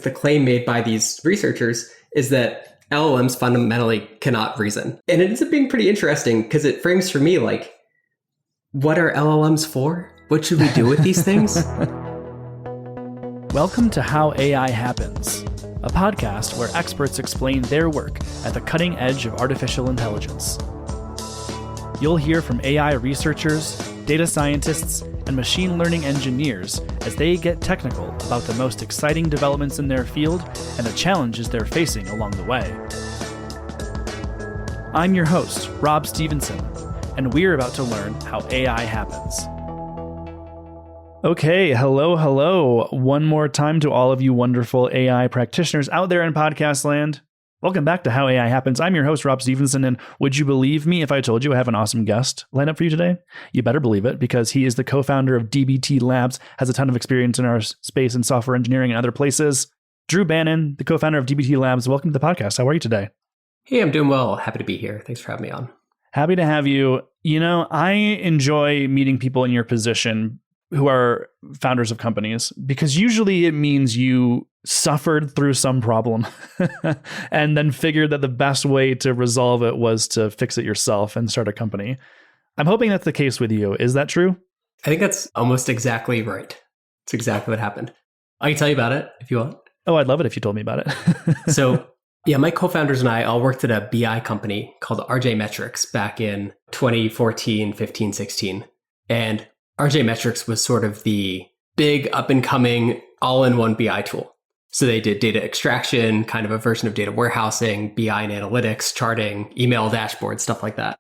The claim made by these researchers is that LLMs fundamentally cannot reason. And it ends up being pretty interesting because it frames for me like, what are LLMs for? What should we do with these things? Welcome to How AI Happens, a podcast where experts explain their work at the cutting edge of artificial intelligence. You'll hear from AI researchers, data scientists, and machine learning engineers as they get technical about the most exciting developments in their field and the challenges they're facing along the way. I'm your host, Rob Stevenson, and we're about to learn how AI happens. Okay, hello. One more time to all of you wonderful AI practitioners out there in podcast land. Welcome back to How AI Happens. I'm your host, Rob Stevenson, and would you believe me if I told you I have an awesome guest lined up for you today? You better believe it, because he is the co-founder of DBT Labs, has a ton of experience in our space in software engineering and other places. Drew Banin, the co-founder of DBT Labs, welcome to the podcast. How are you today? Hey, I'm doing well. Happy to be here. Thanks for having me on. Happy to have you. You know, I enjoy meeting people in your position who are founders of companies, because usually it means you suffered through some problem and then figured that the best way to resolve it was to fix it yourself and start a company. I'm hoping that's the case with you. Is that true? I think that's almost exactly right. It's exactly what happened. I can tell you about it if you want. Oh, I'd love it if you told me about it. So yeah, my co-founders and I all worked at a BI company called RJ Metrics back in 2014, 15, 16. And RJ Metrics was sort of the big up-and-coming all-in-one BI tool. So they did data extraction, kind of a version of data warehousing, BI and analytics, charting, email dashboards, stuff like that.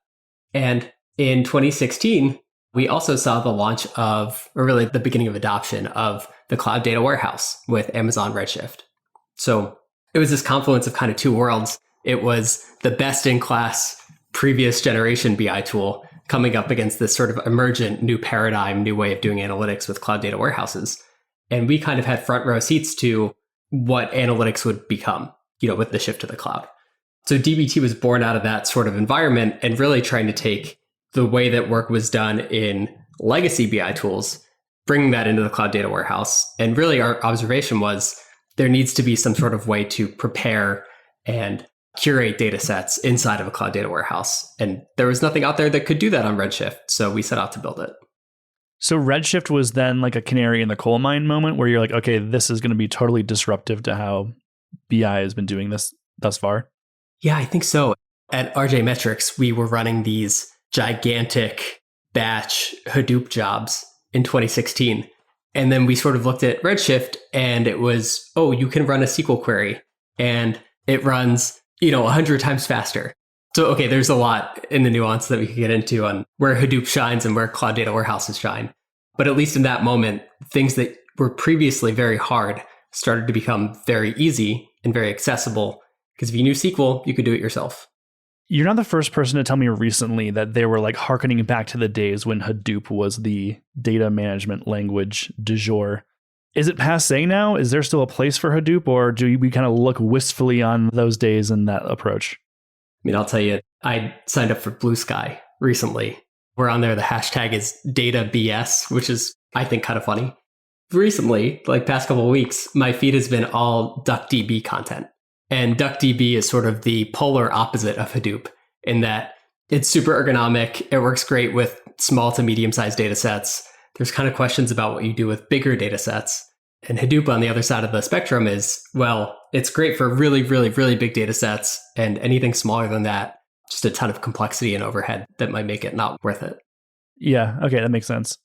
And in 2016, we also saw the launch of, or really the beginning of adoption of the cloud data warehouse with Amazon Redshift. So it was this confluence of kind of two worlds. It was the best-in-class previous generation BI tool coming up against this sort of emergent new paradigm, new way of doing analytics with cloud data warehouses. And we kind of had front row seats to what analytics would become, with the shift to the cloud. So DBT was born out of that sort of environment and really trying to take the way that work was done in legacy BI tools, bringing that into the cloud data warehouse. And really our observation was there needs to be some sort of way to prepare and curate data sets inside of a cloud data warehouse. And there was nothing out there that could do that on Redshift. So we set out to build it. So Redshift was then like a canary in the coal mine moment where you're like, okay, this is going to be totally disruptive to how BI has been doing this thus far? Yeah, I think so. At RJ Metrics, we were running these gigantic batch Hadoop jobs in 2016. And then we sort of looked at Redshift and it was, oh, you can run a SQL query and it runs 100 times faster. So, okay, there's a lot in the nuance that we could get into on where Hadoop shines and where cloud data warehouses shine. But at least in that moment, things that were previously very hard started to become very easy and very accessible. Because if you knew SQL, you could do it yourself. You're not the first person to tell me recently that they were like hearkening back to the days when Hadoop was the data management language du jour. Is it passé now? Is there still a place for Hadoop, or do we kind of look wistfully on those days and that approach? I mean, I'll tell you, I signed up for Blue Sky recently. We're on there. The hashtag is DataBS, which is, I think, kind of funny. Recently, like past couple of weeks, my feed has been all DuckDB content. And DuckDB is sort of the polar opposite of Hadoop in that it's super ergonomic. It works great with small to medium-sized data sets. There's kind of questions about what you do with bigger data sets. And Hadoop on the other side of the spectrum is, well, it's great for really, really, really big data sets, and anything smaller than that, just a ton of complexity and overhead that might make it not worth it. Yeah, okay, that makes sense.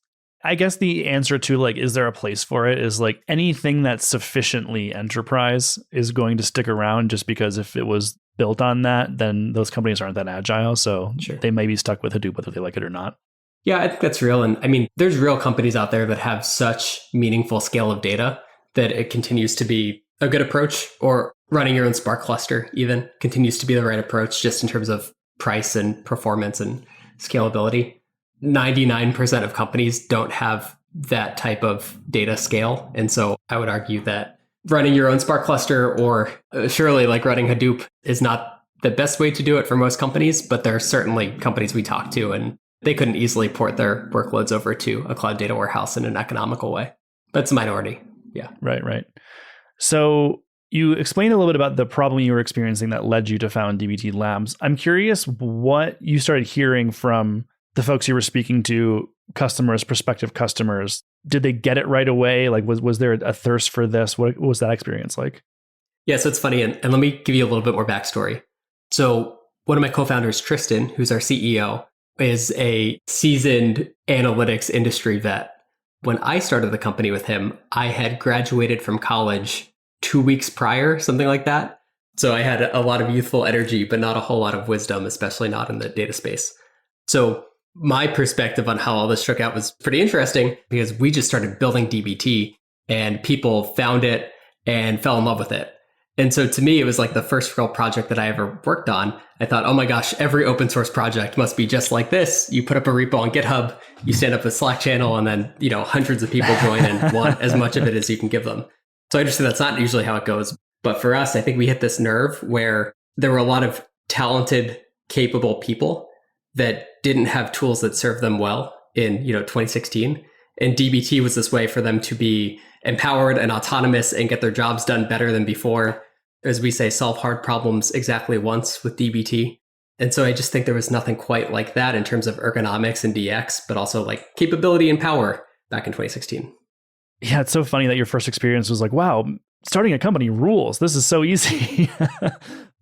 I guess the answer to like, is there a place for it, is like anything that's sufficiently enterprise is going to stick around, just because if it was built on that, then those companies aren't that agile. So Sure. They may be stuck with Hadoop whether they like it or not. Yeah, I think that's real. And I mean, there's real companies out there that have such meaningful scale of data that it continues to be a good approach, or running your own Spark cluster even continues to be the right approach just in terms of price and performance and scalability. 99% of companies don't have that type of data scale. And so I would argue that running your own Spark cluster, or surely like running Hadoop, is not the best way to do it for most companies, but there are certainly companies we talk to and they couldn't easily port their workloads over to a cloud data warehouse in an economical way. That's a minority. Yeah. Right. So You explained a little bit about the problem you were experiencing that led you to found DBT Labs. I'm curious what you started hearing from the folks you were speaking to, customers, prospective customers. Did they get it right away? Like, was there a thirst for this? What was that experience like? Yeah, so it's funny. And let me give you a little bit more backstory. So one of my co-founders, Tristan, who's our CEO, is a seasoned analytics industry vet. When I started the company with him, I had graduated from college 2 weeks prior, something like that. So I had a lot of youthful energy, but not a whole lot of wisdom, especially not in the data space. So my perspective on how all this shook out was pretty interesting because we just started building DBT and people found it and fell in love with it. And so to me, it was like the first real project that I ever worked on. I thought, oh my gosh, every open source project must be just like this. You put up a repo on GitHub, you stand up a Slack channel, and then, hundreds of people join and want as much of it as you can give them. So I understand that's not usually how it goes. But for us, I think we hit this nerve where there were a lot of talented, capable people that didn't have tools that served them well in 2016. And DBT was this way for them to be empowered and autonomous and get their jobs done better than before. As we say, solve hard problems exactly once with DBT. And so I just think there was nothing quite like that in terms of ergonomics and DX, but also like capability and power back in 2016. Yeah, it's so funny that your first experience was like, wow, starting a company rules. This is so easy.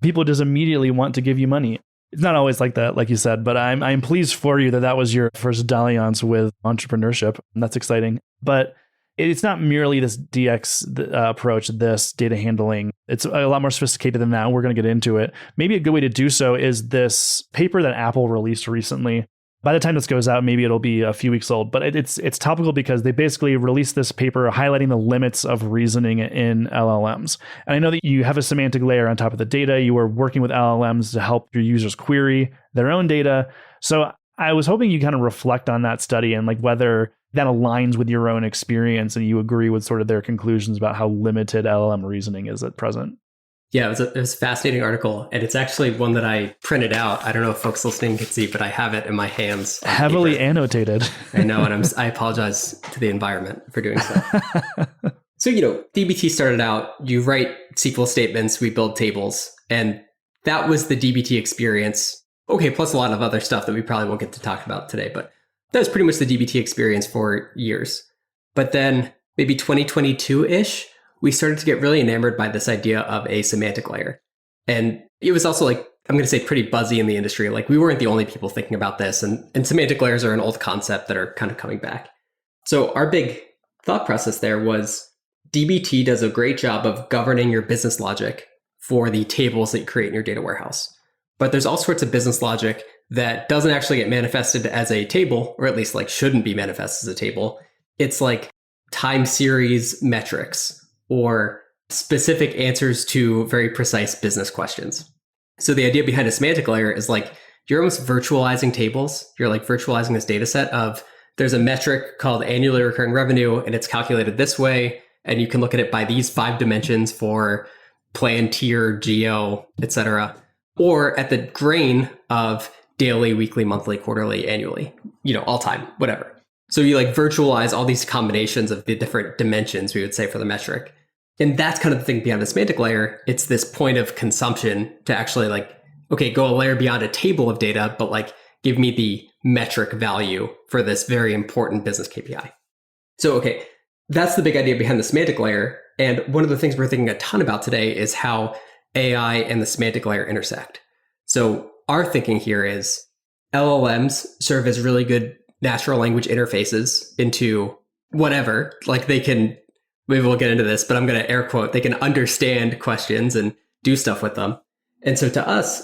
People just immediately want to give you money. It's not always like that, like you said, but I'm pleased for you that was your first dalliance with entrepreneurship. That's exciting. But it's not merely this DX approach, this data handling. It's a lot more sophisticated than that. We're going to get into it. Maybe a good way to do so is this paper that Apple released recently. By the time this goes out, maybe it'll be a few weeks old, but it's topical because they basically released this paper highlighting the limits of reasoning in LLMs. And I know that you have a semantic layer on top of the data. You are working with LLMs to help your users query their own data. So I was hoping you kind of reflect on that study and like whether that aligns with your own experience and you agree with sort of their conclusions about how limited LLM reasoning is at present. Yeah, it was a fascinating article. And it's actually one that I printed out. I don't know if folks listening can see, but I have it in my hands. Heavily annotated. I know, and I apologize to the environment for doing so. So, DBT started out, you write SQL statements, we build tables, and that was the DBT experience. Okay, plus a lot of other stuff that we probably won't get to talk about today, but that was pretty much the DBT experience for years. But then maybe 2022-ish, we started to get really enamored by this idea of a semantic layer. And it was also like, I'm going to say pretty buzzy in the industry. Like we weren't the only people thinking about this. And semantic layers are an old concept that are kind of coming back. So our big thought process there was DBT does a great job of governing your business logic for the tables that you create in your data warehouse. But there's all sorts of business logic that doesn't actually get manifested as a table, or at least like shouldn't be manifested as a table. It's like time series metrics or specific answers to very precise business questions. So the idea behind a semantic layer is like you're almost virtualizing tables. You're like virtualizing this data set of there's a metric called annually recurring revenue and it's calculated this way. And you can look at it by these 5 dimensions for plan, tier, geo, etc. Or at the grain of daily, weekly, monthly, quarterly, annually, all time, whatever. So you like virtualize all these combinations of the different dimensions, we would say, for the metric. And that's kind of the thing behind the semantic layer. It's this point of consumption to actually like, okay, go a layer beyond a table of data, but like give me the metric value for this very important business KPI. So, okay, that's the big idea behind the semantic layer. And one of the things we're thinking a ton about today is how AI and the semantic layer intersect. So our thinking here is LLMs serve as really good natural language interfaces into whatever. Like they can, maybe we'll get into this, but I'm going to air quote, they can understand questions and do stuff with them. And so to us,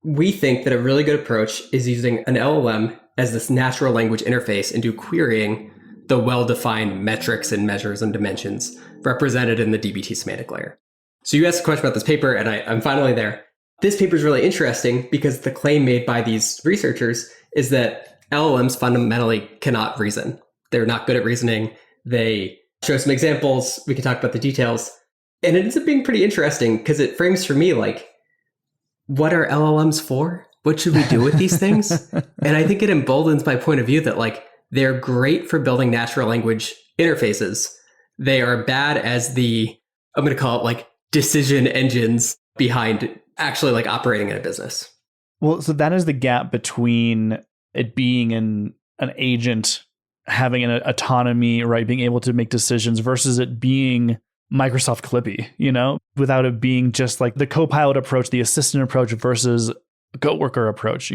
we think that a really good approach is using an LLM as this natural language interface and do querying the well-defined metrics and measures and dimensions represented in the DBT semantic layer. So you asked a question about this paper, and I'm finally there. This paper is really interesting because the claim made by these researchers is that LLMs fundamentally cannot reason. They're not good at reasoning. They show some examples. We can talk about the details. And it ends up being pretty interesting because it frames for me like, what are LLMs for? What should we do with these things? And I think it emboldens my point of view that like, they're great for building natural language interfaces. They are bad as I'm going to call it like decision engines behind actually like operating in a business. Well, so that is the gap between it being an agent having an autonomy, right? Being able to make decisions versus it being Microsoft Clippy, without it being just like the co-pilot approach, the assistant approach versus goat worker approach,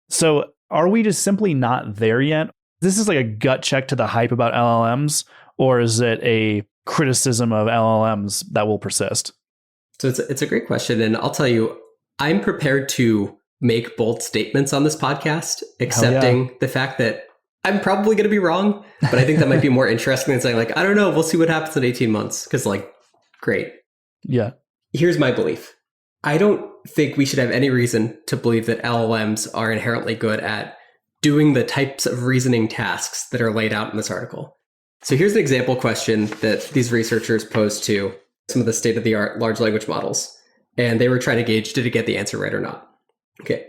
So are we just simply not there yet? This is like a gut check to the hype about LLMs, or is it a criticism of LLMs that will persist? So it's a great question. And I'll tell you, I'm prepared to make bold statements on this podcast, accepting the fact that I'm probably going to be wrong, but I think that might be more interesting than saying like, I don't know, we'll see what happens in 18 months. Because like, great. Yeah. Here's my belief. I don't think we should have any reason to believe that LLMs are inherently good at doing the types of reasoning tasks that are laid out in this article. So here's an example question that these researchers posed to some of the state-of-the-art large language models. And they were trying to gauge, did it get the answer right or not? Okay.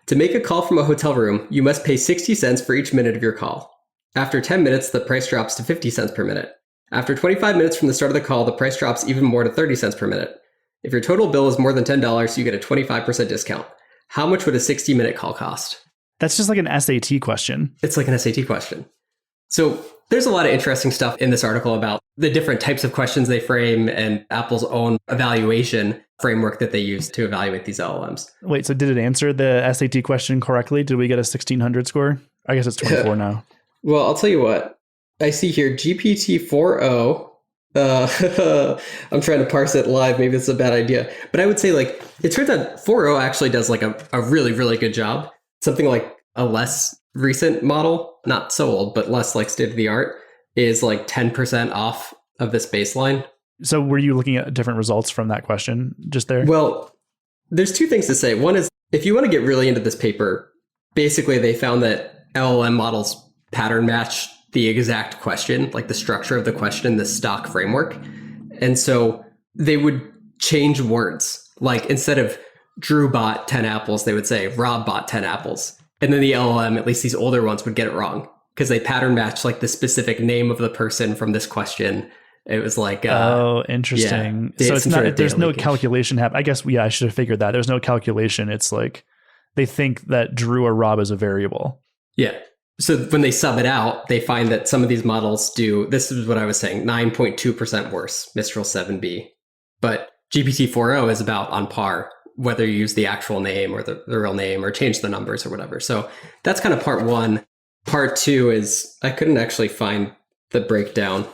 To make a call from a hotel room, you must pay 60 cents for each minute of your call. After 10 minutes, the price drops to 50 cents per minute. After 25 minutes from the start of the call, the price drops even more to 30 cents per minute. If your total bill is more than $10, you get a 25% discount. How much would a 60-minute call cost? That's just like an SAT question. It's like an SAT question. So there's a lot of interesting stuff in this article about the different types of questions they frame and Apple's own evaluation framework that they use to evaluate these LLMs. Wait, so did it answer the SAT question correctly? Did we get a 1600 score? I guess it's 24 now. Well, I'll tell you what. I see here GPT-4o. I'm trying to parse it live. Maybe it's a bad idea. But I would say like, it turns out 4o actually does like a really, really good job. Something like a less recent model, not so old, but less like state of the art, is like 10% off of this baseline. So were you looking at different results from that question just there? Well, there's two things to say. One is, if you want to get really into this paper, basically they found that LLM models pattern match the exact question, like the structure of the question, the stock framework. And so they would change words. Like instead of Drew bought 10 apples, they would say Rob bought 10 apples. And then the LLM, at least these older ones, would get it wrong because they pattern match like the specific name of the person from this question. It was like, oh, interesting. Yeah, so it's not, there's no calculation I guess, yeah, I should have figured that. There's no calculation. It's like they think that Drew or Rob is a variable. Yeah. So when they sub it out, they find that some of these models do, this is what I was saying, 9.2% worse, Mistral 7B. But GPT-4o is about on par, whether you use the actual name or the real name or change the numbers or whatever. So that's kind of part one. Part two is, I couldn't actually find the breakdown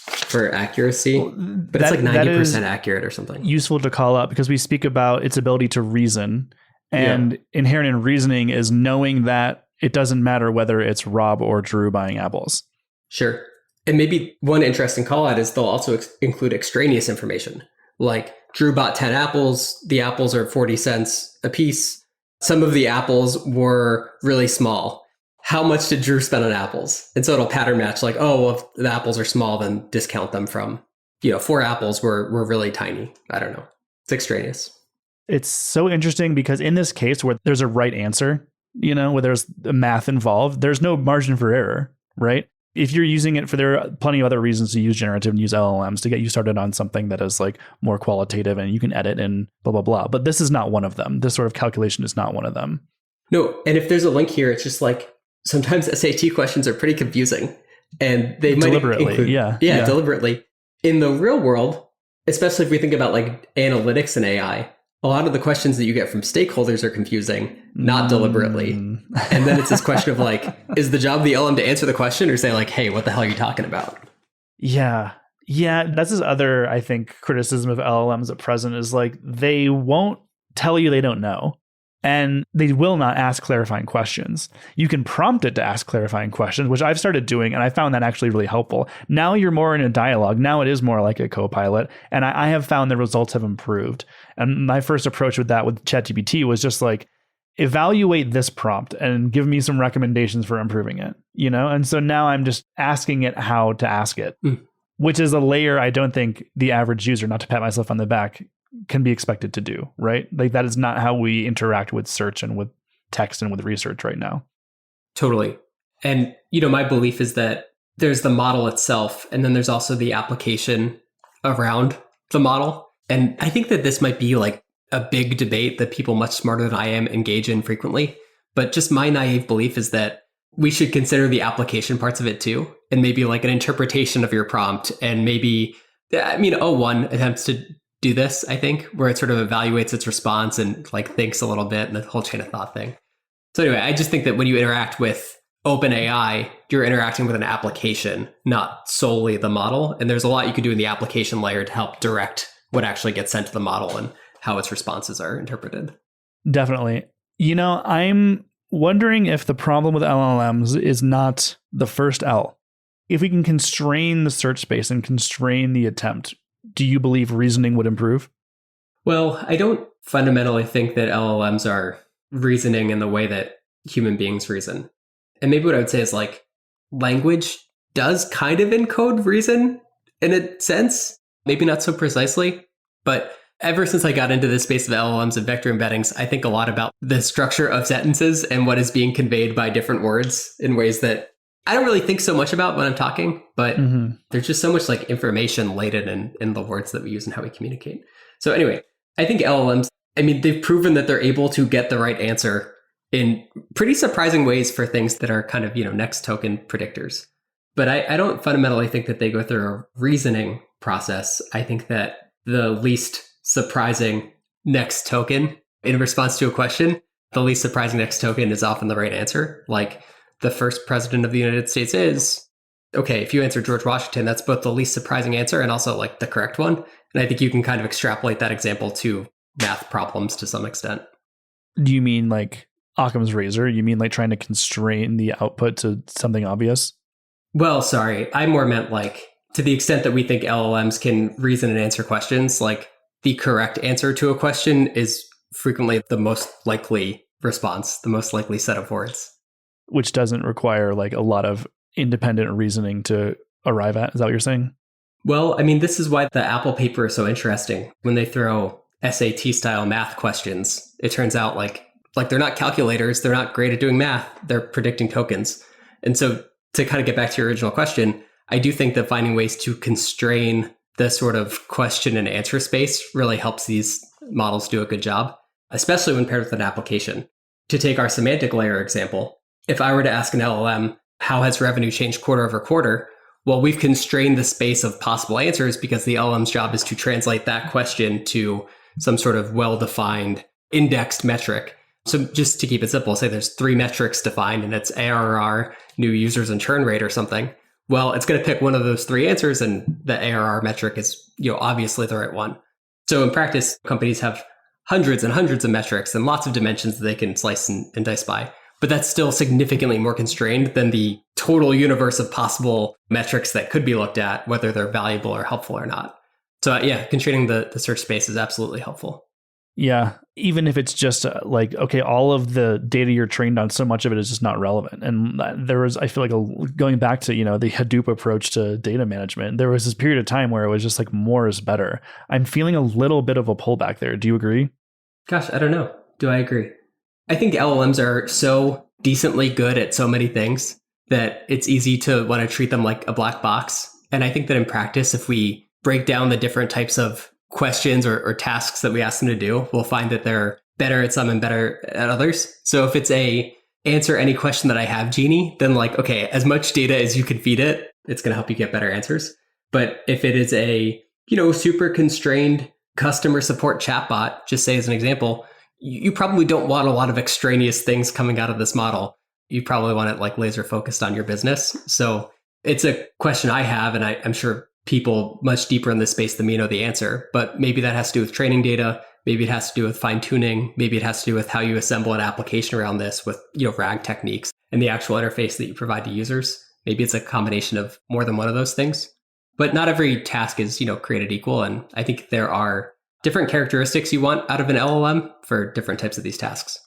for accuracy, but it's like 90% accurate or something. Useful to call up because we speak about its ability to reason, and inherent in reasoning is knowing that it doesn't matter whether it's Rob or Drew buying apples. Sure. And maybe one interesting call out is they'll also include extraneous information. Like Drew bought 10 apples. The apples are 40 cents a piece. Some of the apples were really small. How much did Drew spend on apples? And so it'll pattern match like, oh, well, if the apples are small, then discount them from, 4 apples were really tiny. I don't know. It's extraneous. It's so interesting because in this case where there's a right answer, where there's math involved, there's no margin for error, right? If you're using it there are plenty of other reasons to use generative and use LLMs to get you started on something that is like more qualitative and you can edit and blah, blah, blah. But this is not one of them. This sort of calculation is not one of them. No. And if there's a link here, it's just like sometimes SAT questions are pretty confusing and they might include, deliberately. In the real world, especially if we think about like analytics and AI, a lot of the questions that you get from stakeholders are confusing, not deliberately. And then it's this question of like, is the job of the LM to answer the question or say like, hey, what the hell are you talking about? Yeah. Yeah. That's this other, I think, criticism of LLMs at present is like, they won't tell you they don't know. And they will not ask clarifying questions. You can prompt it to ask clarifying questions, which I've started doing, and I found that actually really helpful. Now you're more in a dialogue. Now it is more like a co-pilot. And I have found the results have improved. And my first approach with that with ChatGPT was just like, evaluate this prompt and give me some recommendations for improving it, And so now I'm just asking it how to ask it, which is a layer I don't think the average user, not to pat myself on the back, can be expected to do, right? Like that is not how we interact with search and with text and with research right now. Totally. And, my belief is that there's the model itself, and then there's also the application around the model. And I think that this might be like a big debate that people much smarter than I am engage in frequently. But just my naive belief is that we should consider the application parts of it too, and maybe like an interpretation of your prompt. And maybe, I mean, O1 attempts to do this, I think, where it sort of evaluates its response and like thinks a little bit and the whole chain of thought thing. So anyway, I just think that when you interact with OpenAI, you're interacting with an application, not solely the model. And there's a lot you can do in the application layer to help direct what actually gets sent to the model and how its responses are interpreted. Definitely. I'm wondering if the problem with LLMs is not the first L. If we can constrain the search space and constrain the attempt, do you believe reasoning would improve? Well, I don't fundamentally think that LLMs are reasoning in the way that human beings reason. And maybe what I would say is like language does kind of encode reason in a sense, maybe not so precisely, but ever since I got into this space of LLMs and vector embeddings, I think a lot about the structure of sentences and what is being conveyed by different words in ways that I don't really think so much about when I'm talking, but there's just so much like information laden in the words that we use and how we communicate. So anyway, I think LLMs, I mean, they've proven that they're able to get the right answer in pretty surprising ways for things that are kind of, next token predictors. But I don't fundamentally think that they go through a reasoning process. I think that the least surprising next token in response to a question, the least surprising next token is often the right answer. Like the first president of the United States is, okay, if you answer George Washington, that's both the least surprising answer and also like the correct one. And I think you can kind of extrapolate that example to math problems to some extent. Do you mean like Occam's razor? You mean like trying to constrain the output to something obvious? Well, sorry, I more meant like to the extent that we think LLMs can reason and answer questions, like the correct answer to a question is frequently the most likely response, the most likely set of words. Which doesn't require like a lot of independent reasoning to arrive at. Is that what you're saying? Well, I mean, this is why the Apple paper is so interesting. When they throw SAT style math questions, it turns out like they're not calculators, they're not great at doing math, they're predicting tokens. And so to kind of get back to your original question, I do think that finding ways to constrain the sort of question and answer space really helps these models do a good job, especially when paired with an application. To take our semantic layer example, if I were to ask an LLM, how has revenue changed quarter over quarter? Well, we've constrained the space of possible answers because the LLM's job is to translate that question to some sort of well-defined indexed metric. So just to keep it simple, say there's 3 metrics defined and it's ARR, new users and churn rate or something. Well, it's going to pick one of those 3 answers and the ARR metric is, obviously the right one. So in practice, companies have hundreds and hundreds of metrics and lots of dimensions that they can slice and dice by. But that's still significantly more constrained than the total universe of possible metrics that could be looked at, whether they're valuable or helpful or not. So yeah, constraining the search space is absolutely helpful. Yeah, even if it's just like, okay, all of the data you're trained on, so much of it is just not relevant. And there was, I feel like going back to, the Hadoop approach to data management, there was this period of time where it was just like more is better. I'm feeling a little bit of a pullback there. Do you agree? Gosh, I don't know. Do I agree? I think LLMs are so decently good at so many things that it's easy to want to treat them like a black box. And I think that in practice, if we break down the different types of questions or tasks that we ask them to do, we'll find that they're better at some and better at others. So if it's a answer any question that I have, Genie, then like, okay, as much data as you can feed it, it's going to help you get better answers. But if it is a, super constrained customer support chatbot, just say as an example, you probably don't want a lot of extraneous things coming out of this model. You probably want it like laser focused on your business. So it's a question I have, and I'm sure people much deeper in this space than me know the answer, but maybe that has to do with training data. Maybe it has to do with fine tuning. Maybe it has to do with how you assemble an application around this with, RAG techniques and the actual interface that you provide to users. Maybe it's a combination of more than one of those things, but not every task is, created equal. And I think there are different characteristics you want out of an LLM for different types of these tasks.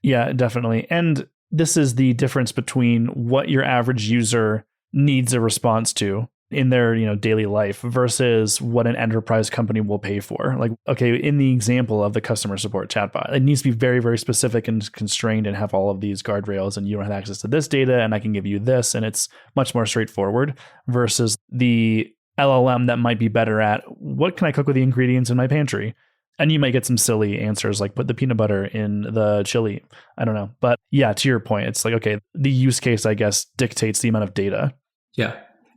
Yeah, definitely. And this is the difference between what your average user needs a response to in their, daily life versus what an enterprise company will pay for. Like, okay, in the example of the customer support chatbot, it needs to be very, very specific and constrained and have all of these guardrails, and you don't have access to this data and I can give you this. And it's much more straightforward versus the LLM that might be better at what can I cook with the ingredients in my pantry? And you might get some silly answers like put the peanut butter in the chili. I don't know. But yeah, to your point, it's like, okay, the use case, I guess, dictates the amount of data. Yeah.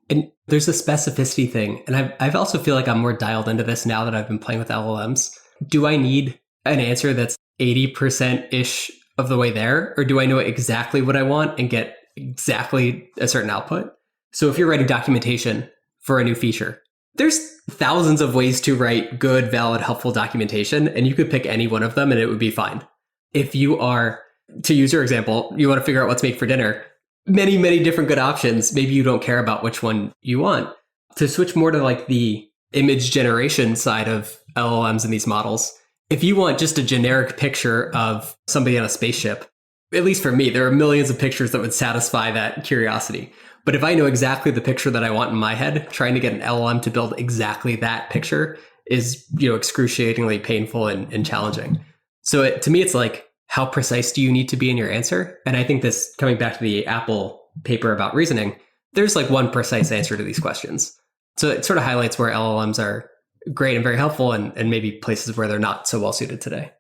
And there's a specificity thing. And I've also feel like I'm more dialed into this now that I've been playing with LLMs. Do I need an answer that's 80%-ish of the way there? Or do I know exactly what I want and get exactly a certain output? So if you're writing documentation for a new feature, there's thousands of ways to write good, valid, helpful documentation, and you could pick any one of them and it would be fine. If you are, to use your example, you want to figure out what to make for dinner, many, many different good options. Maybe you don't care about which one you want. To switch more to like the image generation side of LLMs and these models, if you want just a generic picture of somebody on a spaceship, at least for me, there are millions of pictures that would satisfy that curiosity. But if I know exactly the picture that I want in my head, trying to get an LLM to build exactly that picture is, excruciatingly painful and challenging. So to me, it's like, how precise do you need to be in your answer? And I think this, coming back to the Apple paper about reasoning, there's like one precise answer to these questions. So it sort of highlights where LLMs are great and very helpful and maybe places where they're not so well suited today.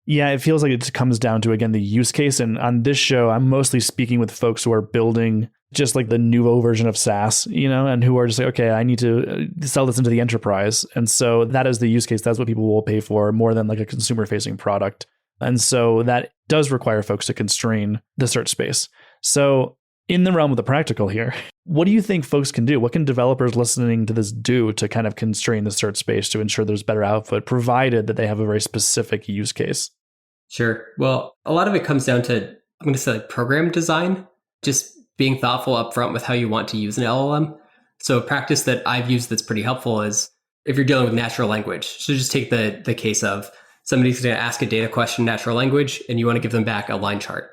Yeah, it feels like it comes down to, again, the use case. And on this show, I'm mostly speaking with folks who are building just like the nouveau version of SaaS, and who are just like, okay, I need to sell this into the enterprise. And so that is the use case. That's what people will pay for more than like a consumer facing product. And so that does require folks to constrain the search space. So in the realm of the practical here, what do you think folks can do? What can developers listening to this do to kind of constrain the search space to ensure there's better output, provided that they have a very specific use case? Sure. Well, a lot of it comes down to, I'm going to say like program design, just being thoughtful upfront with how you want to use an LLM. So a practice that I've used that's pretty helpful is if you're dealing with natural language. So just take the case of somebody's going to ask a data question in natural language and you want to give them back a line chart.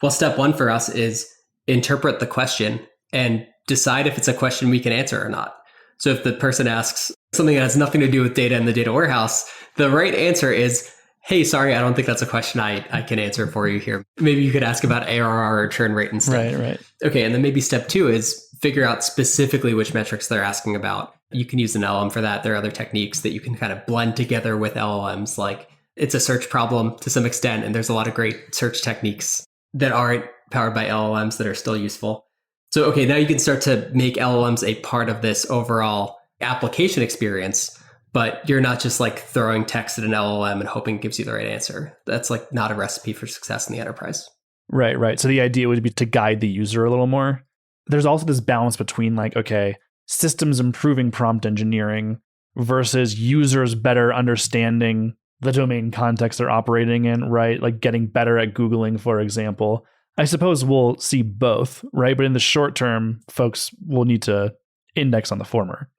Well, step one for us is interpret the question and decide if it's a question we can answer or not. So if the person asks something that has nothing to do with data in the data warehouse, the right answer is, hey, sorry, I don't think that's a question I can answer for you here. Maybe you could ask about ARR or churn rate instead. Right. Okay, and then maybe step two is figure out specifically which metrics they're asking about. You can use an LLM for that. There are other techniques that you can kind of blend together with LLMs. Like it's a search problem to some extent, and there's a lot of great search techniques that aren't powered by LLMs that are still useful. So, okay, now you can start to make LLMs a part of this overall application experience, but you're not just like throwing text at an LLM and hoping it gives you the right answer. That's like not a recipe for success in the enterprise. Right. So the idea would be to guide the user a little more. There's also this balance between like, okay, systems improving prompt engineering versus users better understanding the domain context they're operating in, right? Like getting better at Googling, for example. I suppose we'll see both, right? But in the short term, folks will need to index on the former.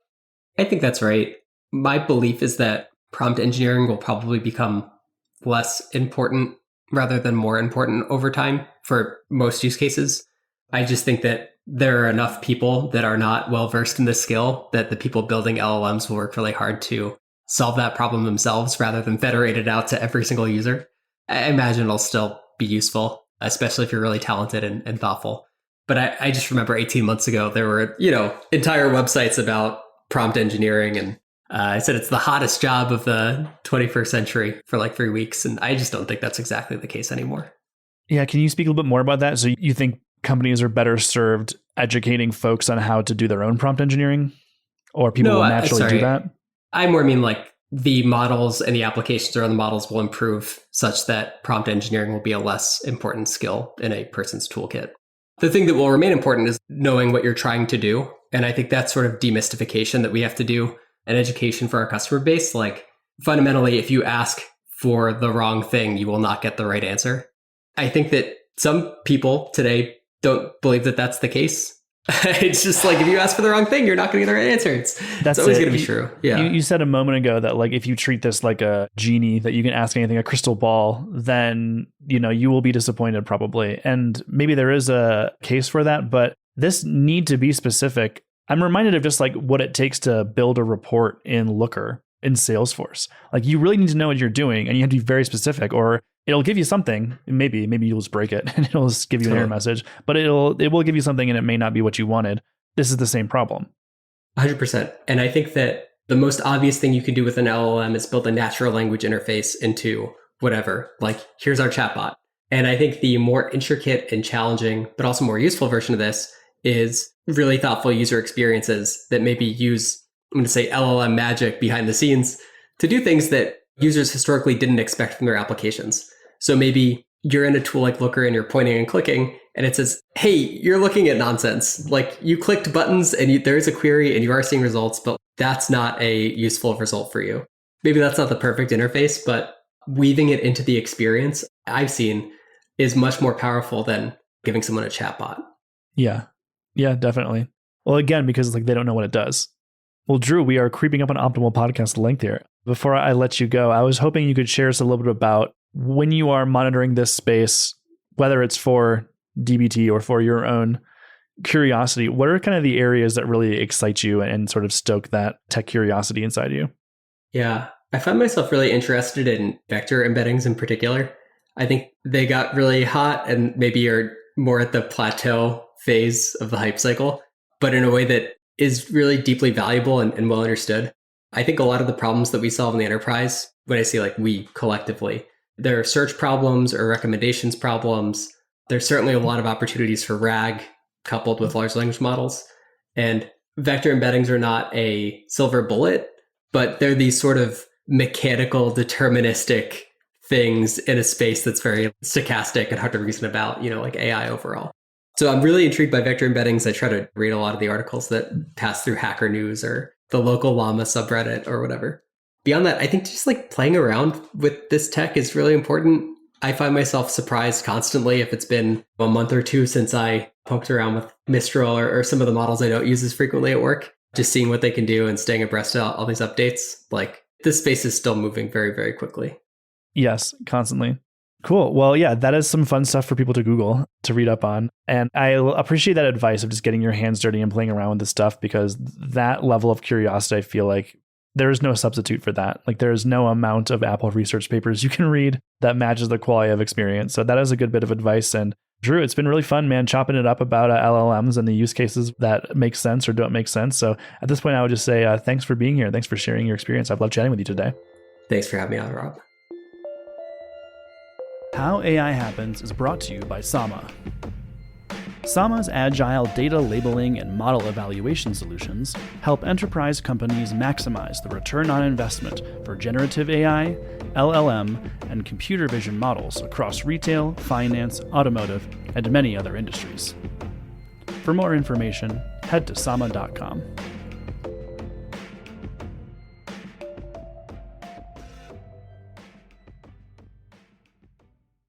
I think that's right. My belief is that prompt engineering will probably become less important rather than more important over time for most use cases. I just think that there are enough people that are not well versed in this skill that the people building LLMs will work really hard to solve that problem themselves rather than federate it out to every single user. I imagine it'll still be useful, especially if you're really talented and thoughtful. But I just remember 18 months ago, there were, entire websites about prompt engineering. And I said it's the hottest job of the 21st century for like 3 weeks. And I just don't think that's exactly the case anymore. Yeah. Can you speak a little bit more about that? So you think companies are better served educating folks on how to do their own prompt engineering? Or people will naturally do that? I more mean like the models and the applications around the models will improve such that prompt engineering will be a less important skill in a person's toolkit. The thing that will remain important is knowing what you're trying to do. And I think that's sort of demystification that we have to do and education for our customer base. Like fundamentally, if you ask for the wrong thing, you will not get the right answer. I think that some people today don't believe that that's the case. It's just like, if you ask for the wrong thing, you're not going to get the right answer. It's always going to be true. Yeah. You said a moment ago that like, if you treat this like a genie that you can ask anything, a crystal ball, then, you will be disappointed probably. And maybe there is a case for that, but this need to be specific. I'm reminded of just like what it takes to build a report in Looker in Salesforce. Like you really need to know what you're doing and you have to be very specific, or it'll give you something. Maybe you'll just break it and it'll just give you an error message, but it will give you something and it may not be what you wanted. This is the same problem. 100%. And I think that the most obvious thing you can do with an LLM is build a natural language interface into whatever. Like, here's our chatbot. And I think the more intricate and challenging, but also more useful version of this is really thoughtful user experiences that maybe use, I'm going to say, LLM magic behind the scenes to do things that users historically didn't expect from their applications. So maybe you're in a tool like Looker and you're pointing and clicking, and it says, hey, you're looking at nonsense. Like, you clicked buttons and there is a query and you are seeing results, but that's not a useful result for you. Maybe that's not the perfect interface, but weaving it into the experience I've seen is much more powerful than giving someone a chatbot. Yeah. Yeah, definitely. Well, again, because like they don't know what it does. Well, Drew, we are creeping up on optimal podcast length here. Before I let you go, I was hoping you could share us a little bit about when you are monitoring this space, whether it's for DBT or for your own curiosity, what are kind of the areas that really excite you and sort of stoke that tech curiosity inside you? Yeah, I find myself really interested in vector embeddings in particular. I think they got really hot and maybe are more at the plateau phase of the hype cycle, but in a way that is really deeply valuable and well understood. I think a lot of the problems that we solve in the enterprise, when I say like we collectively, there are search problems or recommendations problems. There's certainly a lot of opportunities for RAG coupled with large language models. And vector embeddings are not a silver bullet, but they're these sort of mechanical, deterministic things in a space that's very stochastic and hard to reason about, like AI overall. So I'm really intrigued by vector embeddings. I try to read a lot of the articles that pass through Hacker News or the local llama subreddit or whatever. Beyond that, I think just like playing around with this tech is really important. I find myself surprised constantly if it's been a month or two since I poked around with Mistral or some of the models I don't use as frequently at work, just seeing what they can do and staying abreast of all these updates. Like, this space is still moving very, very quickly. Yes, constantly. Cool. Well, yeah, that is some fun stuff for people to Google, to read up on. And I appreciate that advice of just getting your hands dirty and playing around with this stuff, because that level of curiosity, I feel like there is no substitute for that. Like, there is no amount of Apple research papers you can read that matches the quality of experience. So that is a good bit of advice. And Drew, it's been really fun, man, chopping it up about LLMs and the use cases that make sense or don't make sense. So at this point, I would just say thanks for being here. Thanks for sharing your experience. I've loved chatting with you today. Thanks for having me on, Rob. How AI Happens is brought to you by Sama. Sama's agile data labeling and model evaluation solutions help enterprise companies maximize the return on investment for generative AI, LLM, and computer vision models across retail, finance, automotive, and many other industries. For more information, head to sama.com.